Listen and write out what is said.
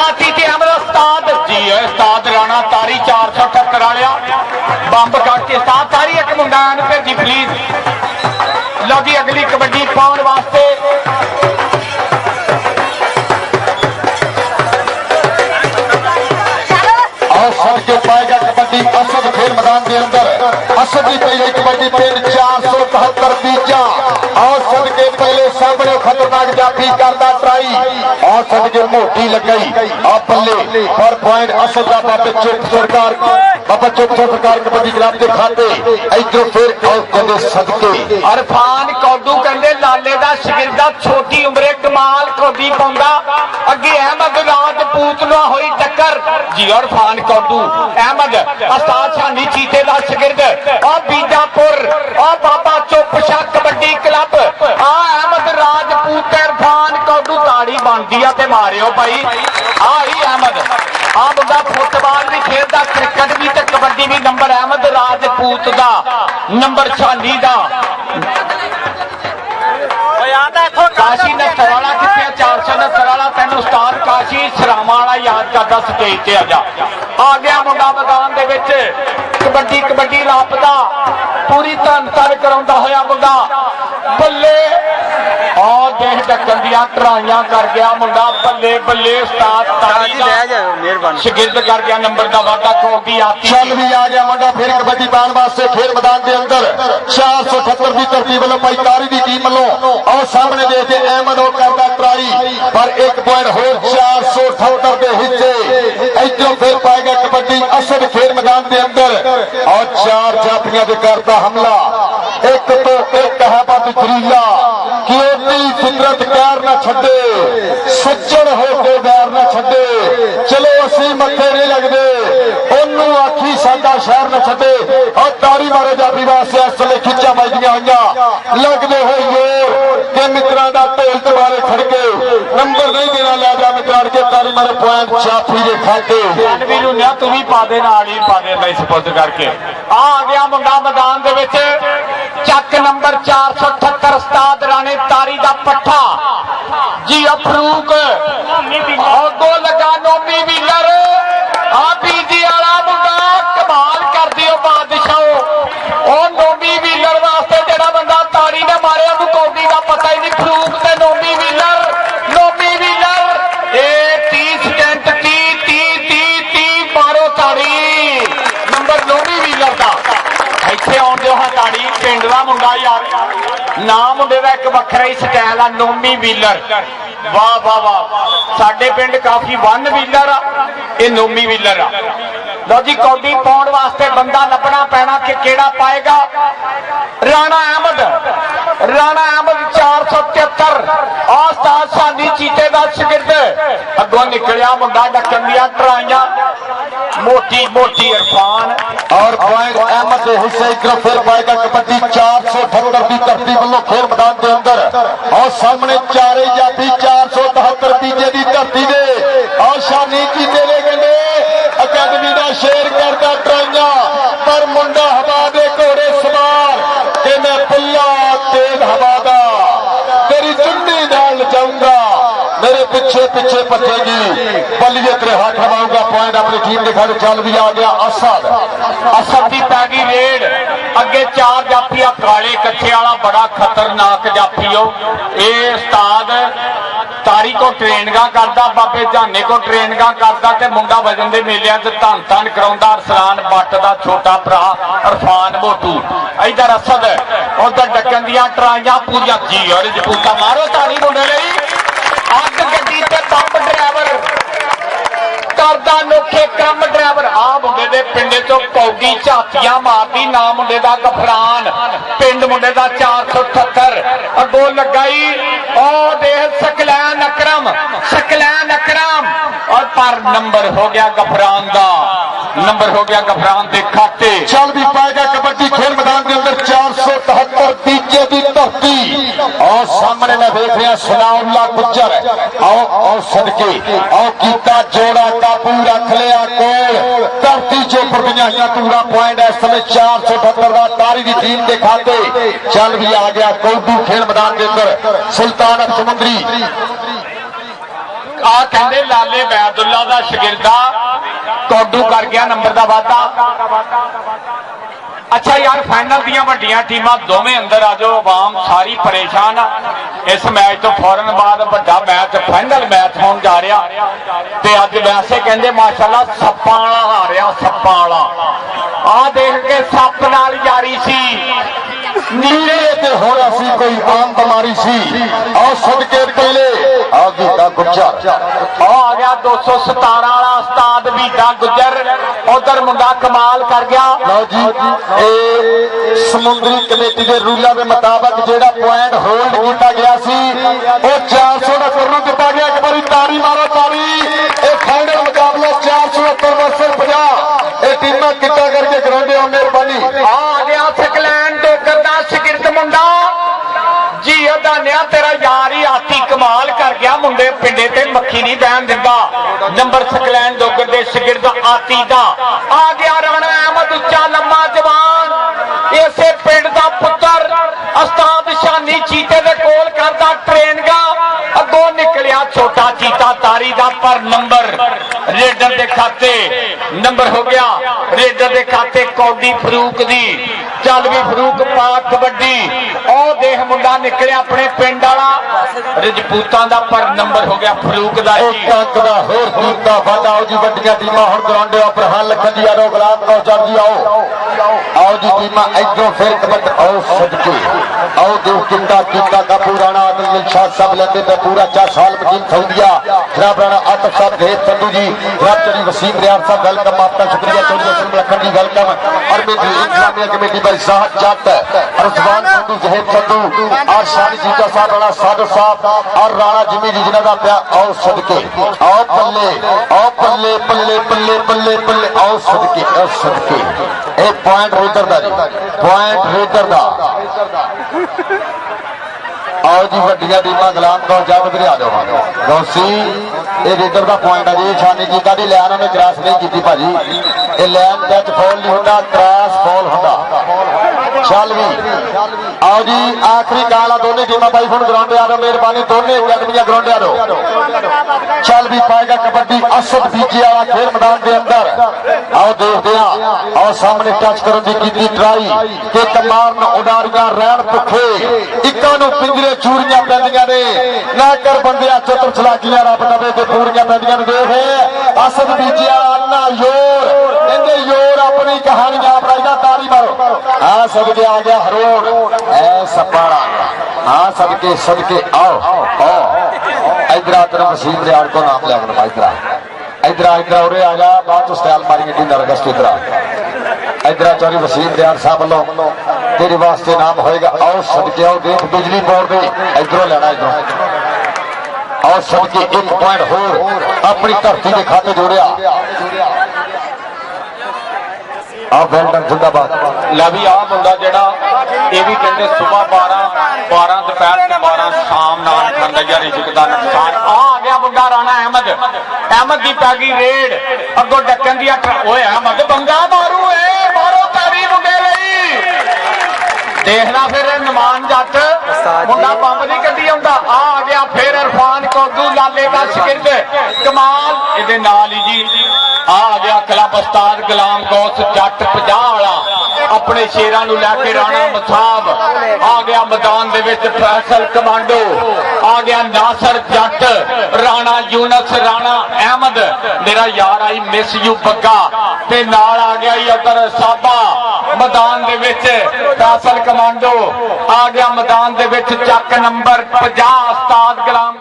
छाती ते अमर उस्ताद जी है उस्ताद राणा तारी 478 वालिया बंब करके उस्ताद तारी एक मुंडा फिर जी प्लीज लो जी अगली कबड्डी पाउण वास्ते के पाएगा कबड्डी असद खेल मैदान के अंदर असद की पहले कबड्डी पिंड 473 बीजा औसत के पहले सामने खतरनाक जाफी करता ट्राई औसत के मोटी लगाई और बल्ले पर पॉइंट असद का बाबा चुप सरकार कबड्डी क्लब के खाते इधर फिर और सदके अरफान कौदू कहते लाले का शगिरदा छोटी उम्रे कमाल कौदी पाउंदा अगे अहमद राजपूत ना होई टक्कर जी अरफान कौदू अहमद उस्ताद शानी चीते का शगिरद और बीजापुर और बाबा चौपशा कबड्डी क्लब आ अहमद राजपूत इरफान कौदू ताड़ी बनती है मारियो भाई आई अहमद आ बंदा फुटबॉल भी खेलता क्रिकेट भी ते कबड्डी भी नंबर अहमद राजपूत का नंबर शानी का काशी नस्तर वाला कितने 469 वाला तेन उस्ताद काशी सरामा वाला याद करता स्टेज से आ गया मुंडा मैदान दे विच कबड्डी कबड्डी लापता पूरी धन तर कराउंदा होया मुंडा बल्ले और देख ढक्कन दियां ट्राइयां कर गया मुंडा बल्ले बल्ले उस्ताद शगिर्द कर गया नंबर का वादा कौदी आती चल भी आ गया मुंडा फिर कबड्डी पाने वास्ते खेल मैदान के अंदर 478 की तरतीब वालों पैतारी की टीम वालों और सामने देखे अहमद हो करता ट्राई पर एक पॉइंट हो 478 के हिस्से इधरों फिर पाएगा कबड्डी असद खेल मैदान के अंदर और 4 जाफियां भी करता हमला एक तो एक है बदरीला फितरत कैर न छे सज्जन होके बैर न छे चलो असी मथे नहीं लगते ओनू आखी साडा शहर न छे और तारी मारे जाफी वास्ते इस वे खिंचा बजदियां हुई लगते हो जोर के मित्रों का ढोल तुम्हारे खड़के नंबर नहीं देना लै जा मित्रा के तारी मारे पॉइंट जाफी के खाते तू भी पा दे नाल ही पा दे सपुर्द करके आ गया मुंडा मैदान दे विच चक नंबर 478 उस्ताद राणे तारी का पट्ठा जी अफरूक अगो लगा नोमी व्हीलर आ बीजी वाला मुंडा कमाल कर दियो बादशाह ओ नोमी व्हीलर वास्ते जेड़ा बंदा तारी ने मारे उन्होंने कौडी का पता ही नहीं फरूक ते नोमी व्हीलर ए 30 सेकंड 30 मारो तारी नंबर नोमी व्हीलर का इत्थे आउंदे हो ताड़ी पिंड दा मुंडा यार नाम मुंडे दा एक वखरा ही स्टाइल आ नोमी व्हीलर वाह वाह वाह साडे पिंड काफी वन व्हीलर आ ये नोमी व्हीलर आ लो जी कौडी पाउण वास्ते बंदा लभना पैना कि केड़ा पाएगा राणा अहमद 473 उस्ताद शानी चीते का शगिर्द अगों निकलिया मुंडा ढक्कन दियां ट्राइयां मोटी मोटी इरफान और पॉइंट अहमद हिस्से फिर पाएगा कबड्डी 478 की धरती वालों खेल मैदान के अंदर और सामने चारे जाफी 473 बीजे की धरती दे और शानी चीते ले गए अकादमी का शेर करता ट्राइयां पर मुंडा हवा दे घोड़े सवार कि मैं पुल्ला तेज हवा दा तेरी चुन्नी नाल जाऊंगा मेरे पीछे पीछे पथेगी बल्लिए तेरे हाथ हवाऊंगा पॉइंट अपनी टीम के घर चल भी आ गया असद की पै गई रेड अगे 4 जाफिया काले कच्चे वाला बड़ा खतरनाक जाफी हो ये उस्ताद तारी को ट्रेनिंगा करता बाबे जाने को ट्रेनिंगा करता ते मुंडा वजन के मेलिया धन धन कराउंदा अरसलान बट का छोटा भरा अरफान मोटू इधर असद उधर डकन दियां ट्राइयां पूरियां जी और जपूता मारो तारी मुंडे लई अग गड्डी ते पंप ड्राइवर करदा नोखे कम ड्राइवर आ मुंडे दे पिंडे चो पौगी झातियां मारदी ना मुंडे दा गफरान पिंड मुंडे दा 478 अगो लगाई ओ देख सकलैन अकरम और पर नंबर हो गया गफरान दा नंबर हो गया गफरान दे खाते चल भी पाएगा कबड्डी खेल मैदान के अंदर 473 बीजे की धरती और सामने मैं देख रहा सनाउल्ला गुज्जर और सदके और कीता जोड़ा काबू रख लिया कोल धरती जो परगनिया पूरा पॉइंट है इस समय 478 का तारी की टीम के खाते चल भी आ गया कौडू खेल मैदान के अंदर सुल्तान समुद्री ਆ ਕਹਿੰਦੇ ਲਾਲੇ ਬੈਦੁੱਲਾ ਦਾ ਸ਼ਾਗਿਰਦਾ ਕੌਡੂ ਕਰ ਗਿਆ ਨੰਬਰ ਦਾ ਵਾਧਾ। ਅੱਛਾ ਯਾਰ, ਫਾਈਨਲ ਦੀਆਂ ਵੱਡੀਆਂ ਟੀਮਾਂ ਦੋਵੇਂ ਅੰਦਰ ਆ ਜਾਓ, ਆਵਾਮ ਸਾਰੀ ਪਰੇਸ਼ਾਨ ਆ। ਇਸ ਮੈਚ ਤੋਂ ਫੌਰਨ ਬਾਅਦ ਵੱਡਾ ਮੈਚ, ਫਾਈਨਲ ਮੈਚ ਹੋਣ ਜਾ ਰਿਹਾ ਤੇ ਅੱਜ ਵੈਸੇ ਕਹਿੰਦੇ ਮਾਸ਼ਾਅੱਲਾ ਸੱਪਾਂ ਵਾਲਾ ਹਾਰਿਆ, ਸੱਪਾਂ ਵਾਲਾ। ਆ ਦੇਖ ਕੇ ਸੱਪ ਨਾਲ ਯਾਰੀ ਸੀ ਨੀਲੇ ਤੇ ਹੁਣ ਅਸੀਂ ਕੋਈ ਆਮ ਬਿਮਾਰੀ ਸੀ। ਆਓ ਸਦਕੇ ਪਹਿਲੇ ਆ ਗੀਤਾ ਗੁੱਜਰ ਆ ਗਿਆ 217 ਵਾਲਾ ਉਸਤਾਦ ਵੀਦਾ ਗੁੱਜਰ, ਉਧਰ ਮੁੰਡਾ ਕਮਾਲ ਕਰ ਗਿਆ। ਲਓ ਜੀ, ਇਹ ਸਮੁੰਦਰੀ ਕਮੇਟੀ ਦੇ ਰੂਲਾਂ ਦੇ ਮੁਤਾਬਕ ਜਿਹੜਾ ਪੁਆਇੰਟ ਹੋਲਡ ਕੀਤਾ ਗਿਆ ਸੀ ਉਹ 469 ਨੂੰ ਦਿੱਤਾ ਗਿਆ। ਇੱਕ ਵਾਰੀ ਤਾੜੀ ਮਾਰੋ, ਤਾੜੀ। ਇਹ ਫਾਈਨਲ ਮੁਕਾਬਲਾ 469 ਵਰਸਸ 50। ਇਹ ਟੀਮਾਂ ਕਿੱਦਾਂ ਕਰਕੇ ਕਰਾਉਂਦੇ ਹੋ, ਮਿਹਰਬਾਨੀ। ਆ ਗਿਆ ਸਕਲੈਨ ਡੋਗਰ ਦਾ ਸ਼ਾਗਿਰਦ ਮੁੰਡਾ ਜੀ, ਅਦਾਨਿਆ ਤੇਰਾ ਯਾਰ ਹੀ ਆਤੀ ਕਮਾਲ ਕਰ ਗਿਆ। ਮੁੰਡੇ ਪਿੰਡੇ ਤੇ ਮੱਖੀ ਨਹੀਂ ਬਹਿਣ ਦਿੰਦਾ। ਨੰਬਰ ਸਕਲੈਨ ਡੋਗਰ ਦੇ ਸ਼ਾਗਿਰਦ ਆਤੀ ਦਾ ਆ ਗਿਆ। ਰਾਣਾ ਅਹਿਮਦ ਉੱਚਾ ਲੰਮਾ ਜਵਾਨ, ਇਸੇ ਪਿੰਡ ਦਾ ਪੁੱਤਰ, ਉਸਤਾਦ ਸ਼ਾਨੀ ਚੀਤੇ ਦੇ ਕੋਲ ਕਰਦਾ ਟ੍ਰੇਨਗਾ। ਅੱਗੋਂ ਨਿਕਲਿਆ ਛੋਟਾ ਚੀਤਾ ਤਾਰੀ ਦਾ, ਪਰ ਨੰਬਰ ਰੇਡਰ ਦੇ ਖਾਤੇ ਨੰਬਰ ਹੋ ਗਿਆ। ਰੇਡਰ ਦੇ ਖਾਤੇ ਕੌਡੀ ਫਰੂਕ ਦੀ। ਚੱਲ ਵੀ ਫਰੂਕ ਪਾਕ ਕਬੱਡੀ। ਉਹ ਦੇਖ ਮੁੰਡਾ ਨਿਕਲਿਆ ਆਪਣੇ ਪਿੰਡ ਵਾਲਾ ਰਜਪੂਤਾਂ ਦਾ, ਪਰ ਨੰਬਰ ਹੋ ਗਿਆ ਫਰੂਕ ਦਾ। ਇੱਕ ਅੰਕ ਦਾ ਹੋਰ ਕੀਤਾ ਵਾਧਾ। ਆਓ ਜੀ, ਵੱਡੀਆਂ ਟੀਮਾਂ ਹੁਣ ਗਰਾਉਂਡੇ ਉੱਪਰ ਹਨ। ਲਖਨ ਜੀ ਆਰੋ, ਗੁਲਾਮ ਕੌਰ ਜੀ ਆਓ। ਆਓ ਜੀ ਟੀਮਾਂ ਇਧਰੋਂ ਫਿਰ ਕਬੱਡ। ਆਓ ਸਦਕੇ, ਆਓ ਦੇਖ ਕਿੰਦਾ ਕੀਤਾ ਕਾਬੂ। ਰਾਣਾ ਆਦਿਲ ਸ਼ਾਹ ਸਾਹਿਬ ਲੈਂਦੇ ਤੇ ਪੂਰਾ 4 ਸਾਲ ਮਦੀਨ ਸਊਦੀਆ। ਜਨਾਬ ਰਾਣਾ ਆਤਫ ਸਾਹਿਬ ਦੇਵ ਸੰਧੂ ਜੀ, ਜਨਾਬ ਚੜੀ ਵਸੀਮ ਰਿਆਰ ਸਾਹਿਬ ਵੈਲਕਮ। ਆਪका शुक्रिया। चौधरी असलम लखन जी वेलकम। और मेरी इस्लामिया कमेटी पर साहब जट और जवान संधू जहेब संधू और शानी जीता साहब, राणा सादर साहब और राणा जिमी जी जिन्हों का प्यार। आओ सदके, आओ पल्ले, आओ पल्ले पल्ले पल्ले पल्ले पल्ले। आओ सदके, आओ सदके। एक पॉइंट रेडर का जी, पॉइंट रेडर का। आओ जी, ਵੱਡੀਆਂ ਟੀਮਾਂ ਗੁਲਾਮ ਕੌਰ ਜਾ ਬਦਰੇ ਆ ਜਾਓ। ਗੌਸੀ, ਇਹ ਰੇਡਰ ਦਾ ਪੁਆਇੰਟ ਆ ਜੀ। ਸ਼ਾਨੀ ਜੀਤਾ ਦੀ ਲੈਨ ਉਹਨੇ ਕ੍ਰਾਸ ਨਹੀਂ ਕੀਤੀ ਭਾਜੀ। ਇਹ ਲੈਨ ਟੱਚ ਫਾਉਲ ਨਹੀਂ ਹੁੰਦਾ, ਕ੍ਰਾਸ ਫਾਉਲ ਹੁੰਦਾ। ਚੱਲ ਵੀ आओ जी, आखिरी काल आ। दोनों टीमां भाई हुण ग्राउंड आ रहे, मेहरबानी। दोनों अकेडमियां ग्राउंड आ रहे। चल भी पाएगा कबड्डी असद बीजे वाला खेल मैदान के अंदर। आओ देखते हैं। आओ सामने टच करने की की ट्राई के कमार उडारियां रहन भुखे इक्का नूं पिंजरे चूरियां पैंदियां ने। ना कर बंदिया चतुर चलाकियां रब दवे ते पूरियां पैंदियां ने। देख असद बीजे वाला अन्ना योर, इहदे योर अपनी कहानियां अपराइदा। तारी मारो। हाँ सदके आ गया हरोड़, सपाड़ा। हाँ सदके सदके आओ आओ। इधर तेरा वसीम रियाड़ को नाम लिया अपना। इधर इधर इधर उरे आ जा, बाद स्टाइल मारेंगे 3 अगस्त। इधर चौधरी वसीम रियाड़ साहब वालों तेरे वास्ते नाम होएगा। आओ सदके आओ। देख बिजली बोर्ड दे इधरों लेना, इधरों आओ सदके। एक पॉइंट होर अपनी धरती के खाते जोड़िया। आप वेल्डन जिंदाबाद। ਲੈ ਵੀ ਆ ਮੁੰਡਾ ਜਿਹੜਾ ਇਹ ਵੀ ਕਹਿੰਦੇ ਸਵੇਰ 12 ਦੁਪਹਿਰ ਤੇ 12 ਸ਼ਾਮ ਨਾਲ ਖਾਂਦਾ ਯਾਰ ਰਿਜ਼ਕ ਦਾ ਨੁਕਸਾਨ। ਆ ਗਿਆ ਮੁੰਡਾ ਰਾਣਾ ਅਹਿਮਦ। ਅਹਿਮਦ ਦੀ ਪੈ ਗਈ ਰੇਡ, ਅੱਗੋਂ ਡੱਕਣ ਦੀ ਓਏ ਅਹਿਮਦ ਬੰਗਾ ਮਾਰੂ। ਏ ਮਾਰੋ ਤਾਰੀ ਮੁੰਡੇ ਲਈ। ਦੇਖਣਾ ਫਿਰ ਨਮਾਨ ਜੱਟ ਮੁੰਡਾ ਬੰਬ ਨਹੀਂ ਕੱਢੀ ਆਉਂਦਾ। ਆ ਗਿਆ ਫਿਰ ਇਰਫਾਨ ਕੋਦੂ ਲਾਲੇ ਦਾ ਸ਼ਾਗਿਰਦ ਕਮਾਲ। ਇਹਦੇ ਨਾਲ ਹੀ ਜੀ ਆ ਗਿਆ ਕਲੱਬ ਉਸਤਾਦ ਗੁਲਾਮ ਗੌਸ ਜੱਟ 50 ਵਾਲਾ, ਆਪਣੇ ਸ਼ੇਰਾਂ ਨੂੰ ਲੈ ਕੇ ਰਾਣਾ ਮਸਾਬ ਆ ਗਿਆ ਮੈਦਾਨ ਦੇ ਵਿੱਚ। ਫੈਸਲ ਕਮਾਂਡੋ ਆ ਗਿਆ। ਨਾਸਰ ਜੱਟ, ਰਾਣਾ ਯੂਨਸ, ਰਾਣਾ ਅਹਿਮਦ ਮੇਰਾ ਯਾਰ ਆਈ ਮਿਸ ਯੂ ਬੱਗਾ ਤੇ ਨਾਲ ਆ ਗਿਆ ਹੀ ਉਧਰ ਸਾਬਾ ਮੈਦਾਨ ਦੇ ਵਿੱਚ। ਫੈਸਲ ਕਮਾਂਡੋ ਆ ਗਿਆ ਮੈਦਾਨ ਦੇ ਵਿੱਚ। ਚੱਕ ਨੰਬਰ 50 ਉਸਤਾਦ ਗੁਲਾਮ